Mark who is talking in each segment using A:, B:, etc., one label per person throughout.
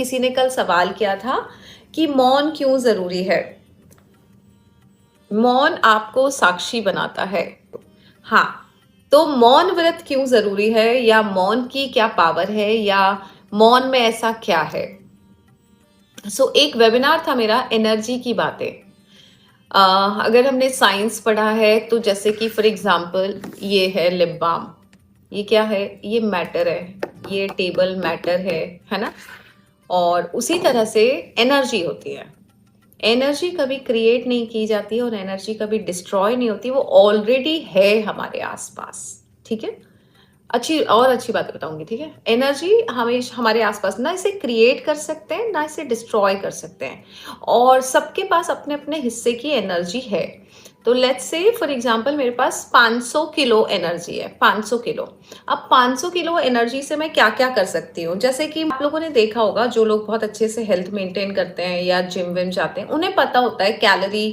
A: किसी ने कल सवाल किया था कि मौन क्यों जरूरी है। मौन आपको साक्षी बनाता है। हाँ, तो मौन व्रत क्यों जरूरी है, या मौन की क्या पावर है, या मौन में ऐसा क्या है। एक वेबिनार था मेरा, एनर्जी की बातें। अगर हमने साइंस पढ़ा है तो जैसे कि फॉर एग्जांपल ये है लिप बाम, ये क्या है, ये मैटर है, ये टेबल मैटर है ना। और उसी तरह से एनर्जी होती है। एनर्जी कभी क्रिएट नहीं की जाती है और एनर्जी कभी डिस्ट्रॉय नहीं होती, वो ऑलरेडी है हमारे आसपास। ठीक है, अच्छी बात बताऊंगी। ठीक है, एनर्जी हमेशा हमारे आसपास, ना इसे क्रिएट कर सकते हैं ना इसे डिस्ट्रॉय कर सकते हैं, और सबके पास अपने अपने हिस्से की एनर्जी है। तो लेट्स से फॉर एग्जांपल मेरे पास 500 किलो एनर्जी है, 500 किलो। अब 500 किलो एनर्जी से मैं क्या क्या कर सकती हूँ, जैसे कि आप लोगों ने देखा होगा, जो लोग बहुत अच्छे से हेल्थ मेंटेन करते हैं या जिम विम जाते हैं, उन्हें पता होता है कैलोरी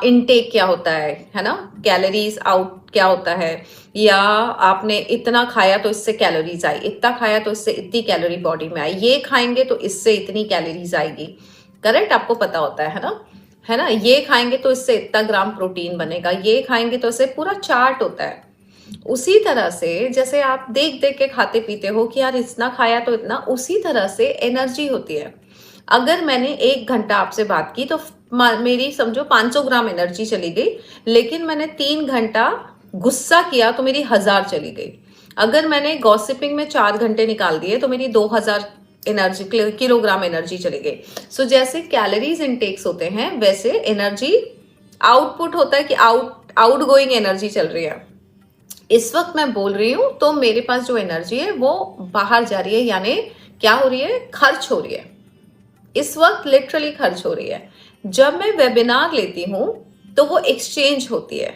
A: इनटेक क्या होता है ना, कैलोरीज आउट क्या होता है, या आपने इतना खाया तो इससे कैलोरीज आई, इतना खाया तो इससे इतनी कैलोरी बॉडी में आई, ये खाएंगे तो इससे इतनी कैलोरीज आएगी। करेक्ट, आपको पता होता है ना, ये खाएंगे तो इससे इतना ग्राम प्रोटीन बनेगा, ये खाएंगे तो इससे पूरा चार्ट होता है। उसी तरह से जैसे आप देख देख के खाते पीते हो कि यार इतना खाया तो इतना, उसी तरह से एनर्जी होती है। अगर मैंने 1 घंटा आपसे बात की तो मेरी समझो 500 ग्राम एनर्जी चली गई, लेकिन मैंने 3 घंटा गुस्सा किया तो मेरी 1000 चली गई। अगर मैंने गॉसिपिंग में 4 घंटे निकाल दिए तो मेरी 2000 एनर्जी, किलोग्राम एनर्जी चली गई। जैसे कैलोरीज इनटेक्स होते हैं, वैसे एनर्जी आउटपुट होता है कि आउट गोइंग एनर्जी चल रही है। इस वक्त मैं बोल रही हूं तो मेरे पास जो एनर्जी है वो बाहर जा रही है, यानी क्या हो रही है, खर्च हो रही है। इस वक्त लिटरली खर्च हो रही है। जब मैं वेबिनार लेती हूं तो वो एक्सचेंज होती है,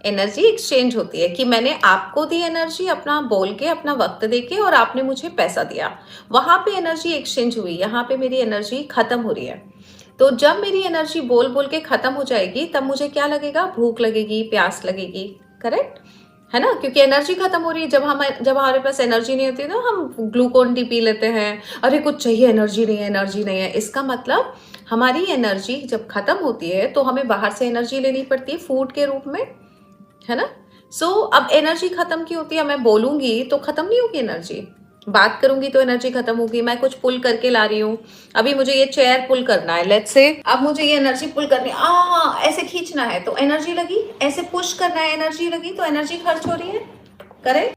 A: एनर्जी एक्सचेंज होती है कि मैंने आपको दी एनर्जी अपना बोल के, अपना वक्त देके, और आपने मुझे पैसा दिया। वहां पे एनर्जी एक्सचेंज हुई, यहाँ पे मेरी एनर्जी खत्म हो रही है। तो जब मेरी एनर्जी बोल बोल के खत्म हो जाएगी, तब मुझे क्या लगेगा, भूख लगेगी, प्यास लगेगी। करेक्ट है ना, क्योंकि एनर्जी खत्म हो रही है। जब हमारे पास एनर्जी नहीं होती तो हम ग्लूकोन डी पी लेते हैं, अरे कुछ चाहिए, एनर्जी नहीं है, एनर्जी नहीं है। इसका मतलब हमारी एनर्जी जब खत्म होती है तो हमें बाहर से एनर्जी लेनी पड़ती है फूड के रूप में, है ना। अब एनर्जी खत्म की होती है, मैं बोलूंगी तो खत्म नहीं होगी एनर्जी, बात करूंगी तो एनर्जी खत्म होगी। मैं कुछ पुल करके ला रही हूँ, अभी मुझे ये चेयर पुल करना है, लेट्स से अब मुझे ये एनर्जी पुल करनी है, ऐसे खींचना है तो एनर्जी लगी, ऐसे पुश करना है एनर्जी लगी, तो एनर्जी खर्च हो रही है। करेक्ट।